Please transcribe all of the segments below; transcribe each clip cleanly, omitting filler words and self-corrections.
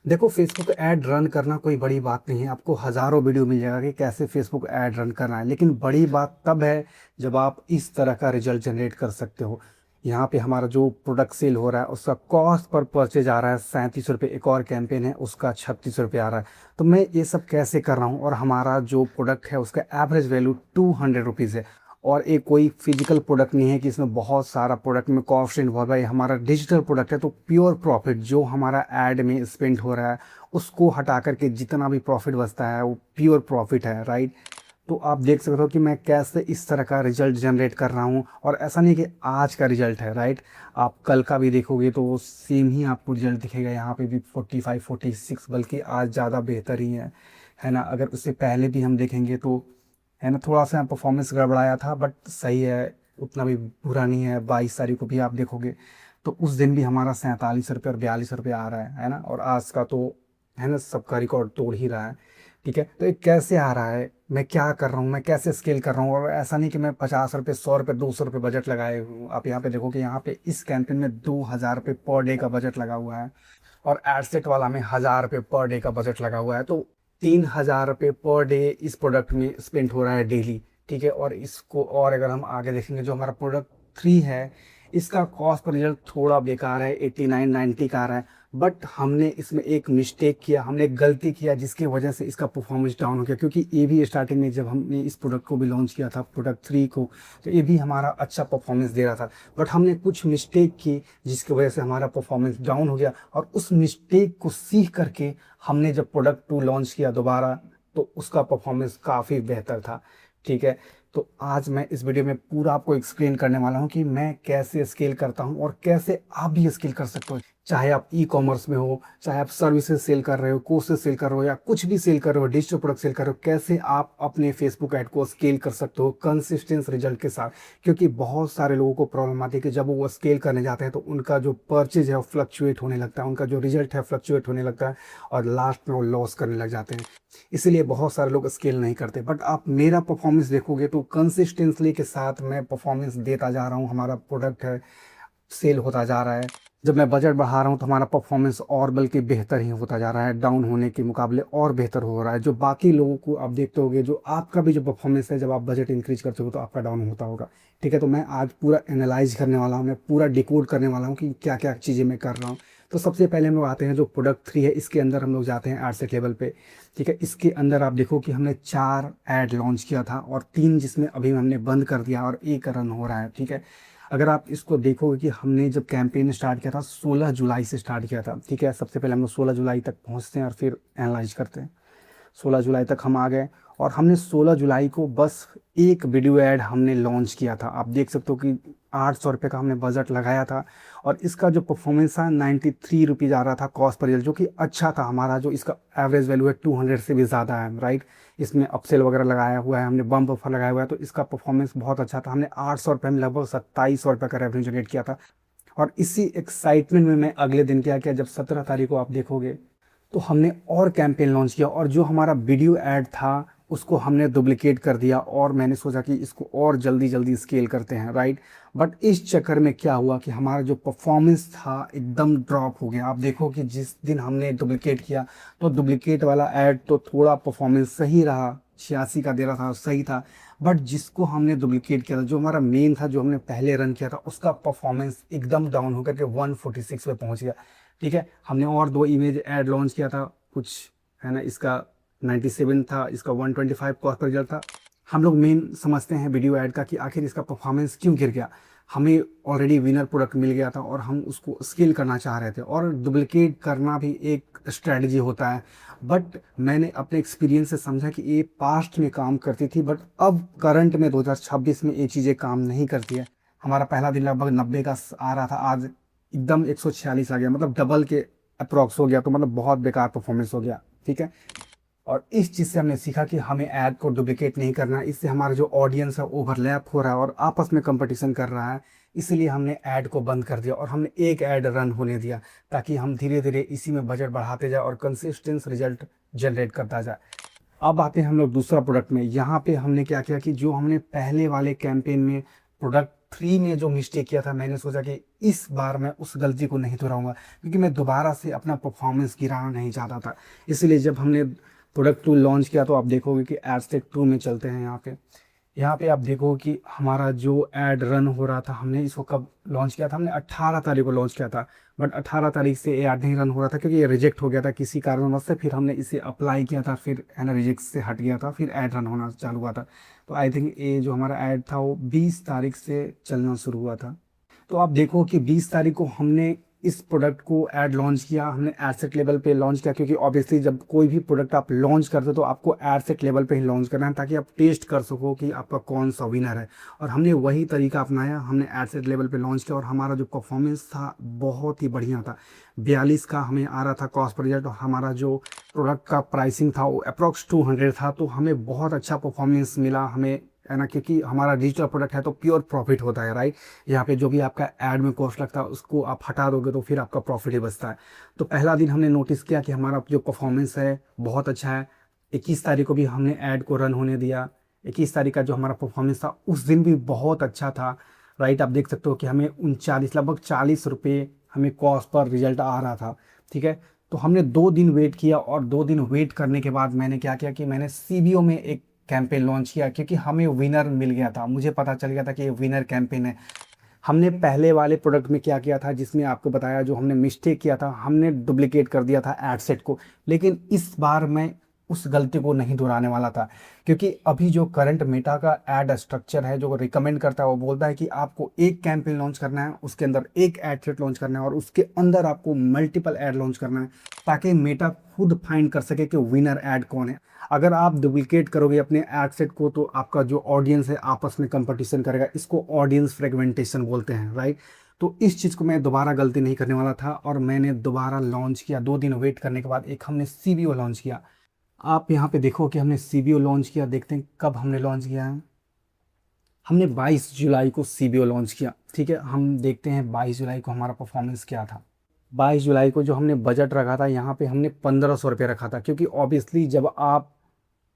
देखो, Facebook ad run करना कोई बड़ी बात नहीं है। आपको हज़ारों वीडियो मिल जाएगा कि कैसे फेसबुक ऐड रन करना है, लेकिन बड़ी बात तब है जब आप इस तरह का रिजल्ट जनरेट कर सकते हो। यहाँ पे हमारा जो प्रोडक्ट सेल हो रहा है उसका कॉस्ट पर परचेज आ रहा है 37 रुपये, एक और कैंपेन है उसका 36 रुपये आ रहा है। तो मैं ये सब कैसे कर रहा हूँ, और हमारा जो प्रोडक्ट है उसका एवरेज वैल्यू 200 रुपीज़ है। और एक कोई फिजिकल प्रोडक्ट नहीं है कि इसमें बहुत सारा प्रोडक्ट में कॉस्ट इन्वॉल्व है। हमारा डिजिटल प्रोडक्ट है, तो प्योर प्रॉफिट जो हमारा ऐड में स्पेंड हो रहा है उसको हटा करके जितना भी प्रॉफिट बचता है वो प्योर प्रॉफिट है, राइट। तो आप देख सकते हो कि मैं कैसे इस तरह का रिजल्ट जनरेट कर रहा हूँ, और ऐसा नहीं कि आज का रिजल्ट है, राइट। आप कल का भी देखोगे तो वो सेम ही आपको रिजल्ट दिखेगा। यहाँ पे भी 45 46, बल्कि आज ज़्यादा बेहतर ही है ना। अगर उससे पहले भी हम देखेंगे तो है ना, थोड़ा सा परफॉर्मेंस गड़बड़ाया था, बट सही है, उतना भी बुरा नहीं है। 22 तारीख को भी आप देखोगे तो उस दिन भी हमारा 47 रुपये और 42 रुपये आ रहा है ना। और आज का तो है ना, सबका रिकॉर्ड तोड़ ही रहा है। ठीक है, तो ये कैसे आ रहा है, मैं क्या कर रहा हूँ, मैं कैसे स्केल कर रहा हूँ। और ऐसा नहीं कि मैं 50 रुपये, 100 रुपये, 200 रुपये बजट लगाए हूँ। आप यहाँ पे देखो कि यहाँ पे इस कैंपेन में 2000 रुपये पर डे का बजट लगा हुआ है, और एडसेट वाला में 1000 रुपये पर डे का बजट लगा हुआ है। तो 3000 रुपये पर डे इस प्रोडक्ट में स्पेंड हो रहा है डेली। ठीक है, और इसको और अगर हम आगे देखेंगे, जो हमारा प्रोडक्ट 3 है इसका कॉस्ट पर रिजल्ट थोड़ा बेकार है, 89 90 का आ रहा है। बट हमने इसमें एक मिस्टेक किया, हमने एक गलती किया जिसकी वजह से इसका परफॉर्मेंस डाउन हो गया। क्योंकि ये भी स्टार्टिंग में जब हमने इस प्रोडक्ट को भी लॉन्च किया था, प्रोडक्ट 3 को, तो ये भी हमारा अच्छा परफॉर्मेंस दे रहा था। बट हमने कुछ मिस्टेक की जिसकी वजह से हमारा परफॉर्मेंस डाउन हो गया, और उस मिस्टेक को सीख करके हमने जब प्रोडक्ट 2 लॉन्च किया दोबारा, तो उसका परफॉर्मेंस काफ़ी बेहतर था। ठीक है, तो आज मैं इस वीडियो में पूरा आपको एक्सप्लेन करने वाला हूँ कि मैं कैसे स्केल करता हूँ और कैसे आप भी स्केल कर सकते हो। चाहे आप ई कॉमर्स में हो, चाहे आप सर्विसेज सेल कर रहे हो, कोर्सेज सेल कर रहे हो, या कुछ भी सेल कर रहे हो, डिजिटल प्रोडक्ट सेल कर रहे हो, कैसे आप अपने फेसबुक ऐड को स्केल कर सकते हो कंसिस्टेंस रिजल्ट के साथ। क्योंकि बहुत सारे लोगों को प्रॉब्लम आती है कि जब वो स्केल करने जाते हैं तो उनका जो परचेज है वो फ्लक्चुएट होने लगता है, उनका जो रिजल्ट है फ्लक्चुएट होने लगता है, और लास्ट में वो लॉस करने लग जाते हैं। इसीलिए बहुत सारे लोग स्केल नहीं करते। बट आप मेरा परफॉर्मेंस देखोगे तो कंसिस्टेंसली के साथ मैं परफॉर्मेंस देता जा रहा हूँ। हमारा प्रोडक्ट है सेल होता जा रहा है। जब मैं बजट बढ़ा रहा हूँ तो हमारा परफॉर्मेंस और बल्कि बेहतर ही होता जा रहा है, डाउन होने के मुकाबले और बेहतर हो रहा है। जो बाकी लोगों को आप देखते होगे, जो आपका भी जो परफॉर्मेंस है, जब आप बजट इंक्रीज करते हो तो आपका डाउन होता होगा। ठीक है, तो मैं आज पूरा एनालाइज करने वाला हूँ, मैं पूरा डिकोड करने वाला हूँ कि क्या क्या चीज़ें मैं कर रहा हूँ। तो सबसे पहले हम लोग आते हैं जो प्रोडक्ट 3 है, इसके अंदर हम लोग जाते हैं एडसेट लेवल पे। ठीक है, इसके अंदर आप देखो कि हमने 4 ऐड लॉन्च किया था, और 3 जिसमें अभी हमने बंद कर दिया, और एक रन हो रहा है। ठीक है, अगर आप इसको देखोगे कि हमने जब कैंपेन स्टार्ट किया था 16 जुलाई से स्टार्ट किया था। ठीक है, सबसे पहले हम लोग 16 जुलाई तक पहुंचते हैं और फिर एनालाइज करते हैं। 16 जुलाई तक हम आ गए, और हमने 16 जुलाई को बस एक वीडियो ऐड हमने लॉन्च किया था। आप देख सकते हो कि 800 रुपये का हमने बजट लगाया था, और इसका जो परफॉर्मेंस था 93 रुपीज़ आ रहा था कॉस्ट पर रिजल्ट, जो कि अच्छा था। हमारा जो इसका एवरेज वैल्यू है 200 से भी ज़्यादा है, राइट। इसमें अपसेल वगैरह लगाया हुआ है, हमने बम्प ऑफर लगाया हुआ है, तो इसका परफॉर्मेंस बहुत अच्छा था। हमने 800 रुपये में लगभग 2700 रुपये का रेवेन्यू जनरेट किया था। और इसी एक्साइटमेंट में मैं अगले दिन क्या किया, जब 17 तारीख को आप देखोगे तो हमने और कैंपेन लॉन्च किया, और जो हमारा वीडियो ऐड था उसको हमने डुप्लीकेट कर दिया, और मैंने सोचा कि इसको और जल्दी जल्दी स्केल करते हैं, राइट। बट इस चक्कर में क्या हुआ कि हमारा जो परफॉर्मेंस था एकदम ड्रॉप हो गया। आप देखो कि जिस दिन हमने डुप्लीकेट किया तो डुप्लीकेट वाला ऐड तो थोड़ा परफॉर्मेंस सही रहा, 86 का दे रहा था, सही था। बट जिसको हमने डुप्लीकेट किया था, जो हमारा मेन था, जो हमने पहले रन किया था, उसका परफॉर्मेंस एकदम डाउन होकर के 146 पे पहुंच गया। ठीक है, हमने और 2 इमेज ऐड लॉन्च किया था कुछ, है ना। इसका 97 था, इसका 125 कॉस्ट पर रिजल्ट था। हम लोग मेन समझते हैं वीडियो ऐड का कि आखिर इसका परफॉर्मेंस क्यों गिर गया। हमें ऑलरेडी विनर प्रोडक्ट मिल गया था, और हम उसको स्केल करना चाह रहे थे, और डुप्लीकेट करना भी एक स्ट्रेटजी होता है। बट मैंने अपने एक्सपीरियंस से समझा कि ये पास्ट में काम करती थी, बट अब करंट में 2026 में ये चीज़ें काम नहीं करती है। हमारा पहला दिन लगभग 90 का आ रहा था, आज एकदम 146 आ गया, मतलब डबल के अप्रॉक्स हो गया। तो मतलब बहुत बेकार परफॉर्मेंस हो गया। ठीक है, और इस चीज़ से हमने सीखा कि हमें ऐड को डुप्लीकेट नहीं करना। इससे हमारा जो ऑडियंस है ओवरलैप हो रहा है और आपस में कंपटीशन कर रहा है। इसीलिए हमने ऐड को बंद कर दिया, और हमने एक ऐड रन होने दिया, ताकि हम धीरे धीरे इसी में बजट बढ़ाते जाए और कंसिस्टेंस रिजल्ट जनरेट करता जाए। अब आते हैं हम लोग दूसरा प्रोडक्ट में। यहाँ पे हमने क्या किया कि जो हमने पहले वाले कैंपेन में प्रोडक्ट 3 में जो मिस्टेक किया था, मैंने सोचा कि इस बार मैं उस गलती को नहीं दोहराऊंगा, क्योंकि मैं दोबारा से अपना परफॉर्मेंस गिराना नहीं चाहता था। इसलिए जब हमने प्रोडक्ट 2 लॉन्च किया तो आप देखोगे कि एड सेट 2 में चलते हैं। यहाँ पे आप देखो कि हमारा जो एड रन हो रहा था, हमने इसको कब लॉन्च किया था, हमने 18 तारीख को लॉन्च किया था। बट 18 तारीख से ये ऐड नहीं रन हो रहा था, क्योंकि ये रिजेक्ट हो गया था किसी कारणवश से। फिर हमने इसे अप्लाई किया था, फिर है ना रिजेक्ट से हट गया था, फिर ऐड रन होना चालू हुआ था। तो आई थिंक ये जो हमारा ऐड था वो 20 तारीख से चलना शुरू हुआ था। तो आप देखो कि 20 तारीख को हमने इस प्रोडक्ट को ऐड लॉन्च किया, हमने एड सेट लेवल पे लॉन्च किया, क्योंकि ऑब्वियसली जब कोई भी प्रोडक्ट आप लॉन्च करते हो तो आपको एड सेट लेवल पे ही लॉन्च करना है, ताकि आप टेस्ट कर सको कि आपका कौन सा विनर है। और हमने वही तरीका अपनाया, हमने एड सेट लेवल पे लॉन्च किया और हमारा जो परफॉर्मेंस था बहुत ही बढ़िया था। 42 का हमें आ रहा था कॉस्ट पर रिजल्ट, और हमारा जो प्रोडक्ट का प्राइसिंग था वो अप्रॉक्स 200 था। तो हमें बहुत अच्छा परफॉर्मेंस मिला हमें, है ना, क्योंकि हमारा डिजिटल प्रोडक्ट है तो प्योर प्रॉफिट होता है, राइट। यहाँ पे जो भी आपका ऐड में कॉस्ट लगता है उसको आप हटा दोगे तो फिर आपका प्रॉफिट ही बचता है। तो पहला दिन हमने नोटिस किया कि हमारा जो परफॉर्मेंस है बहुत अच्छा है। 21 तारीख को भी हमने ऐड को रन होने दिया। 21 तारीख का जो हमारा परफॉर्मेंस था उस दिन भी बहुत अच्छा था, राइट। आप देख सकते हो कि हमें 39 लगभग 40 रुपये हमें कॉस्ट पर रिजल्ट आ रहा था, ठीक है। तो हमने 2 दिन वेट किया, और 2 दिन वेट करने के बाद मैंने क्या किया कि मैंने CBO में एक कैंपेन लॉन्च किया, क्योंकि हमें विनर मिल गया था, मुझे पता चल गया था कि ये विनर कैंपेन है। हमने पहले वाले प्रोडक्ट में क्या किया था, जिसमें आपको बताया जो हमने मिस्टेक किया था, हमने डुप्लीकेट कर दिया था एड सेट को। लेकिन इस बार मैं उस गलती को नहीं दोहराने वाला था, क्योंकि अभी जो करंट मेटा का एड स्ट्रक्चर है जो रिकमेंड करता है, वो बोलता है कि आपको एक कैंपेन लॉन्च करना है, उसके अंदर एक एड सेट लॉन्च करना है, और उसके अंदर आपको मल्टीपल एड लॉन्च करना है, ताकि मेटा खुद फाइंड कर सके कि विनर एड कौन है। अगर आप डुप्लीकेट करोगे अपने एड सेट को तो आपका जो ऑडियंस है आपस में कंपटीशन करेगा, इसको ऑडियंस फ्रेगमेंटेशन बोलते हैं, राइट। तो इस चीज़ को मैं दोबारा गलती नहीं करने वाला था, और मैंने दोबारा लॉन्च किया। 2 दिन वेट करने के बाद एक हमने CBO लॉन्च किया। आप यहाँ पे देखो कि हमने CBO लॉन्च किया, देखते हैं कब हमने लॉन्च किया है। हमने 22 जुलाई को CBO लॉन्च किया, ठीक है। हम देखते हैं 22 जुलाई को हमारा परफॉर्मेंस क्या था। 22 जुलाई को जो हमने बजट रखा था, यहाँ पे हमने 1500 रुपये रखा था, क्योंकि ऑब्वियसली जब आप,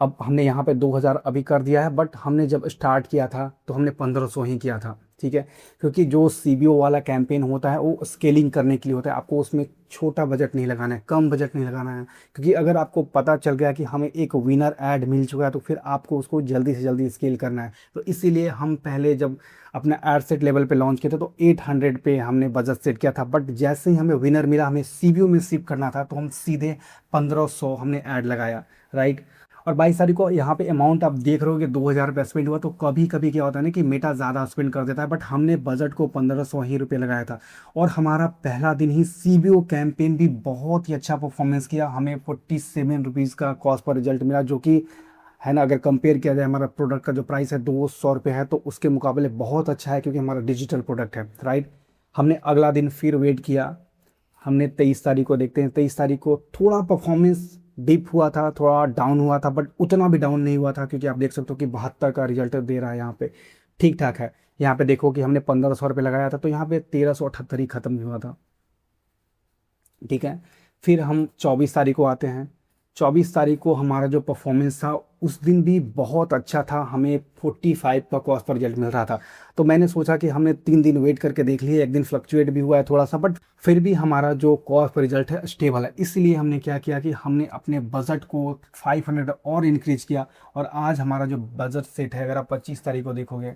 अब हमने यहाँ पे 2000 अभी कर दिया है, बट हमने जब स्टार्ट किया था तो हमने 1500 ही किया था, ठीक है। क्योंकि जो CBO वाला कैंपेन होता है वो स्केलिंग करने के लिए होता है, आपको उसमें छोटा बजट नहीं लगाना है, कम बजट नहीं लगाना है। क्योंकि अगर आपको पता चल गया कि हमें एक विनर ऐड मिल चुका है तो फिर आपको उसको जल्दी से जल्दी स्केल करना है। तो इसीलिए हम पहले जब अपना एड सेट लेवल पे लॉन्च किया था तो 800 पे हमने बजट सेट किया था, बट जैसे ही हमें विनर मिला, हमें CBO में शिफ्ट करना था, तो हम सीधे 1500 हमने ऐड लगाया, राइट। और 22 तारीख को यहाँ पे अमाउंट आप देख रहे हो कि 2000 रुपये स्पेंड हुआ। तो कभी कभी क्या होता है ना कि मेटा ज़्यादा स्पेंड कर देता है, बट हमने बजट को 1500 ही रुपये लगाया था। और हमारा पहला दिन ही CBO कैंपेन भी बहुत ही अच्छा परफॉर्मेंस किया, हमें 47 रुपीज़ का कॉस्ट पर रिजल्ट मिला, जो कि है ना, अगर कंपेयर किया जाए हमारा प्रोडक्ट का जो प्राइस है 200 रुपये है, तो उसके मुकाबले बहुत अच्छा है, क्योंकि हमारा डिजिटल प्रोडक्ट है, राइट। हमने अगला दिन फिर वेट किया, हमने 23 तारीख को देखते हैं। 23 तारीख को थोड़ा परफॉर्मेंस डिप हुआ था, थोड़ा डाउन हुआ था, बट उतना भी डाउन नहीं हुआ था, क्योंकि आप देख सकते हो कि 72 का रिजल्ट दे रहा है यहाँ पे, ठीक ठाक है। यहाँ पे देखो कि हमने 1500 रुपये लगाया था, तो यहाँ पे 1378 ही खत्म हुआ था, ठीक है। फिर हम 24 तारीख को आते हैं। 24 तारीख को हमारा जो परफॉर्मेंस था उस दिन भी बहुत अच्छा था, हमें 45 का कॉस्ट पर रिजल्ट मिल रहा था। तो मैंने सोचा कि हमने 3 दिन वेट करके देख लिए, एक दिन फ्लक्चुएट भी हुआ है थोड़ा सा, बट फिर भी हमारा जो कॉस्ट पर रिजल्ट है स्टेबल है। इसलिए हमने क्या किया कि हमने अपने बजट को 500 और इंक्रीज किया, और आज हमारा जो बजट सेट है, अगर आप 25 तारीख को देखोगे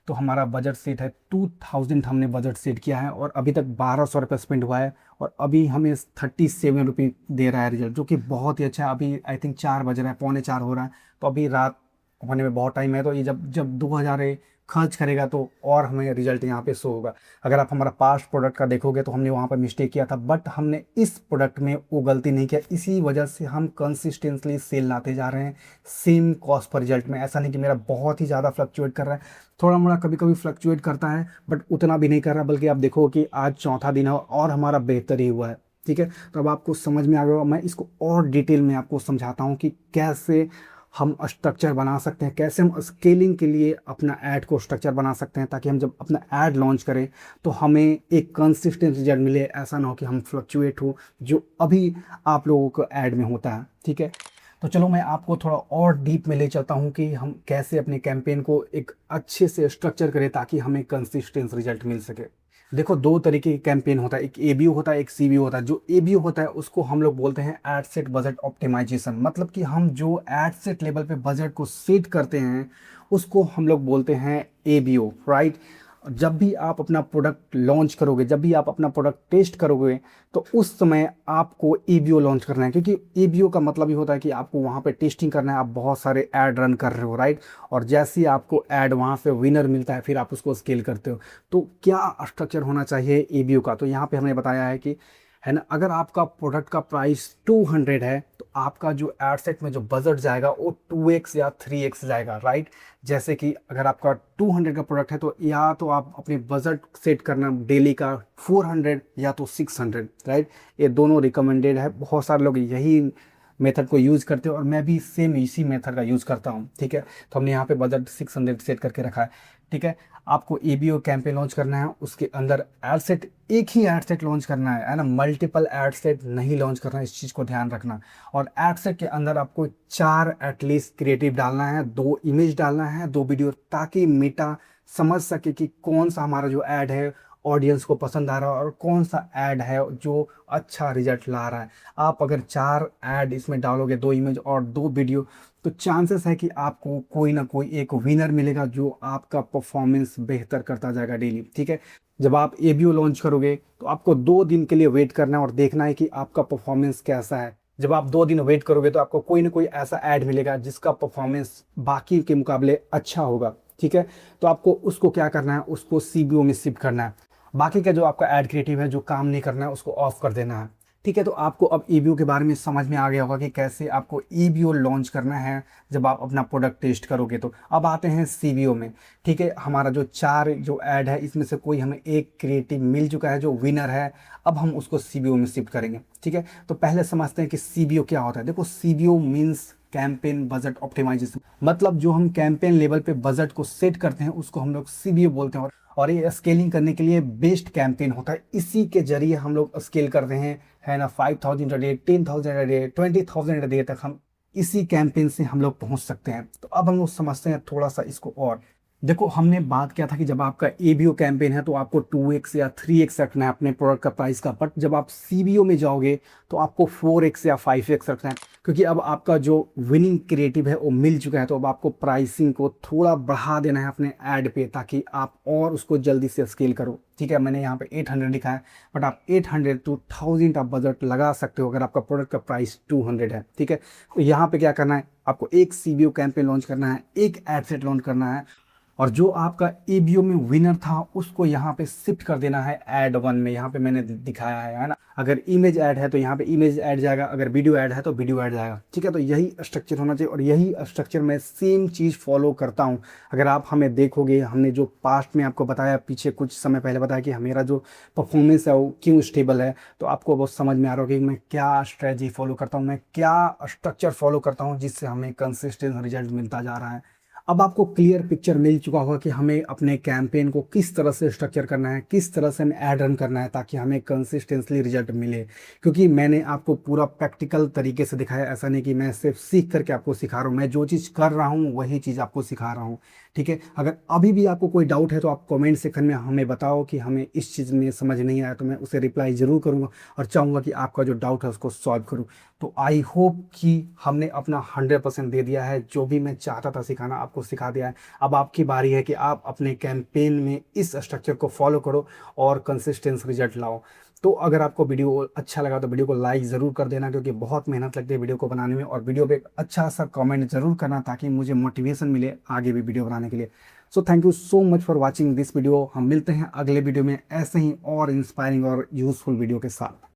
तो हमारा बजट सेट है 2000 हमने बजट सेट किया है, और अभी तक 1200 रुपये स्पेंड हुआ है, और अभी हमें 37 रुपये दे रहा है रिजल्ट, जो कि बहुत ही अच्छा है। अभी आई थिंक 4 बज रहा है, पौने 4 हो रहा है, तो अभी रात होने में बहुत टाइम है। तो ये जब जब 2000 खर्च करेगा तो और हमें रिजल्ट यहाँ पे शो होगा। अगर आप हमारा पास्ट प्रोडक्ट का देखोगे तो हमने वहाँ पर मिस्टेक किया था, बट हमने इस प्रोडक्ट में वो गलती नहीं किया। इसी वजह से हम कंसिस्टेंटली सेल लाते जा रहे हैं सेम कॉस्ट पर रिजल्ट में। ऐसा नहीं कि मेरा बहुत ही ज़्यादा फ्लक्चुएट कर रहा है, थोड़ा मोड़ा कभी कभी फ्लक्चुएट करता है, बट उतना भी नहीं कर रहा। बल्कि आप देखो कि आज चौथा दिन है और हमारा बेहतर ही हुआ है, ठीक है। तो अब आपको समझ में आ गया, मैं इसको और डिटेल में आपको समझाता हूँ कि कैसे हम स्ट्रक्चर बना सकते हैं, कैसे हम स्केलिंग के लिए अपना ऐड को स्ट्रक्चर बना सकते हैं, ताकि हम जब अपना ऐड लॉन्च करें तो हमें एक कंसिस्टेंट रिजल्ट मिले। ऐसा ना हो कि हम फ्लक्चुएट हो, जो अभी आप लोगों को ऐड में होता है, ठीक है। तो चलो मैं आपको थोड़ा और डीप में ले चलता हूँ कि हम कैसे अपने कैंपेन को एक अच्छे से स्ट्रक्चर करें ताकि हमें कंसिस्टेंट रिजल्ट मिल सके। देखो दो तरीके के कैंपेन होता है, एक एबीओ होता है, एक सीबीओ होता है। जो एबीओ होता है उसको हम लोग बोलते हैं एड सेट बजट ऑप्टिमाइजेशन, मतलब कि हम जो एड सेट लेवल पे बजट को सेट करते हैं उसको हम लोग बोलते हैं एबीओ, राइट। जब भी आप अपना प्रोडक्ट लॉन्च करोगे, जब भी आप अपना प्रोडक्ट टेस्ट करोगे, तो उस समय आपको एबीओ लॉन्च करना है, क्योंकि एबीओ का मतलब ही होता है कि आपको वहाँ पे टेस्टिंग करना है, आप बहुत सारे ऐड रन कर रहे हो, राइट। और जैसे ही आपको ऐड वहाँ पे विनर मिलता है फिर आप उसको स्केल करते हो। तो क्या स्ट्रक्चर होना चाहिए एबीओ का, तो यहाँ पे हमने बताया है कि, है ना, अगर आपका प्रोडक्ट का प्राइस 200 है तो आपका जो एड सेट में जो बजट जाएगा वो 2x या 3x जाएगा, राइट। जैसे कि अगर आपका 200 का प्रोडक्ट है तो या तो आप अपने बजट सेट करना डेली का 400 या तो 600, राइट। ये दोनों रिकमेंडेड है, बहुत सारे लोग यही मेथड को यूज़ करते हो और मैं भी सेम इसी मेथड का यूज़ करता हूँ, ठीक है। तो हमने यहाँ पे बजट 600 सेट करके रखा है, ठीक है। आपको एबीओ कैंपेन लॉन्च करना है, उसके अंदर एड सेट, एक ही एड सेट लॉन्च करना है ना, मल्टीपल एड सेट नहीं लॉन्च करना है, इस चीज़ को ध्यान रखना। और एड सेट के अंदर आपको 4 एटलीस्ट क्रिएटिव डालना है, 2 इमेज डालना है, 2 वीडियो, ताकि मेटा समझ सके कि कौन सा हमारा जो ऐड है ऑडियंस को पसंद आ रहा है और कौन सा ऐड है जो अच्छा रिजल्ट ला रहा है। आप अगर 4 ऐड इसमें डालोगे, 2 इमेज और 2 वीडियो, तो चांसेस है कि आपको कोई ना कोई एक विनर मिलेगा जो आपका परफॉर्मेंस बेहतर करता जाएगा डेली, ठीक है। जब आप एबीओ लॉन्च करोगे तो आपको 2 दिन के लिए वेट करना है और देखना है कि आपका परफॉर्मेंस कैसा है। जब आप 2 दिन वेट करोगे तो आपको कोई ना कोई ऐसा ऐड मिलेगा जिसका परफॉर्मेंस बाकी के मुकाबले अच्छा होगा, ठीक है। तो आपको उसको क्या करना है, उसको सीबीओ में शिफ्ट करना है। बाकी का जो आपका ऐड क्रिएटिव है जो काम नहीं करना है उसको ऑफ कर देना है, ठीक है। तो आपको अब ईबीओ के बारे में समझ में आ गया होगा कि कैसे आपको ईबीओ लॉन्च करना है जब आप अपना प्रोडक्ट टेस्ट करोगे। तो अब आते हैं सीबीओ में, ठीक है। हमारा जो 4 जो ऐड है इसमें से कोई हमें एक क्रिएटिव मिल चुका है जो विनर है, अब हम उसको सीबीओ में शिफ्ट करेंगे, ठीक है। तो पहले समझते हैं कि सीबीओ क्या होता है। देखो CBO means campaign budget optimization, मतलब जो हम कैंपेन लेवल पे बजट को सेट करते हैं उसको हम लोग सीबीओ बोलते हैं। और ये स्केलिंग करने के लिए बेस्ट कैंपेन होता है, इसी के जरिए हम लोग स्केल करते हैं, है ना। 5,000 डे, 10,000 डे, 20,000 डे तक हम इसी कैंपेन से हम लोग पहुंच सकते हैं। तो अब हम लोग समझते हैं थोड़ा सा इसको। और देखो हमने बात किया था कि जब आपका एबीओ कैंपेन है तो आपको 2x या 3x रखना है अपने प्रोडक्ट का प्राइस का, बट जब आप सीबीओ में जाओगे तो आपको 4x या 5x रखना है, क्योंकि अब आपका जो विनिंग क्रिएटिव है वो मिल चुका है। तो अब आपको प्राइसिंग को थोड़ा बढ़ा देना है अपने ऐड पे, ताकि आप और उसको जल्दी से स्केल करो, ठीक है। मैंने यहाँ पे 800 लिखा है, बट आप 800 to 1000 आप बजट लगा सकते हो अगर आपका प्रोडक्ट का प्राइस 200 है, ठीक है। तो यहाँ पे क्या करना है, आपको एक सीबीओ कैंपेन लॉन्च करना है, एक एड सेट लॉन्च करना है, और जो आपका एबीओ में विनर था उसको यहाँ पे शिफ्ट कर देना है ऐड 1 में। यहाँ पे मैंने दिखाया है ना। अगर इमेज ऐड है तो यहाँ पे इमेज ऐड जाएगा, अगर वीडियो ऐड है तो वीडियो ऐड जाएगा, ठीक है। तो यही स्ट्रक्चर होना चाहिए और यही स्ट्रक्चर मैं सेम चीज़ फॉलो करता हूँ। अगर आप हमें देखोगे, हमने जो पास्ट में आपको बताया, पीछे कुछ समय पहले बताया कि मेरा जो परफॉर्मेंस है वो क्यों स्टेबल है, तो आपको बहुत समझ में आ रहा होगा कि मैं क्या स्ट्रेटजी फॉलो करता हूँ, मैं क्या स्ट्रक्चर फॉलो करता हूँ जिससे हमें कंसिस्टेंट रिजल्ट मिलता जा रहा है। अब आपको क्लियर पिक्चर मिल चुका होगा कि हमें अपने कैंपेन को किस तरह से स्ट्रक्चर करना है, किस तरह से हमें ऐड रन करना है ताकि हमें कंसिस्टेंटली रिजल्ट मिले। क्योंकि मैंने आपको पूरा प्रैक्टिकल तरीके से दिखाया, ऐसा नहीं कि मैं सिर्फ सीख करके आपको सिखा रहा हूँ, मैं जो चीज़ कर रहा हूँ वही चीज़ आपको सिखा रहा हूँ, ठीक है। अगर अभी भी आपको कोई डाउट है तो आप कमेंट सेक्शन में हमें बताओ कि हमें इस चीज़ में समझ नहीं आया, तो मैं उसे रिप्लाई ज़रूर करूँगा और चाहूँगा कि आपका जो डाउट है उसको सॉल्व करूँ। तो आई होप कि हमने अपना 100% दे दिया है, जो भी मैं चाहता था सिखाना आपको सिखा दिया है। अब आपकी बारी है कि आप अपने कैंपेन में इस स्ट्रक्चर को फॉलो करो और कंसिस्टेंस रिजल्ट लाओ। तो अगर आपको वीडियो अच्छा लगा तो वीडियो को लाइक ज़रूर कर देना, क्योंकि बहुत मेहनत लगती है वीडियो को बनाने में, और वीडियो पे एक अच्छा सा कमेंट ज़रूर करना ताकि मुझे मोटिवेशन मिले आगे भी वीडियो बनाने के लिए। So thank you so much for watching this video. हम मिलते हैं अगले वीडियो में ऐसे ही और इंस्पायरिंग और यूज़फुल वीडियो के साथ।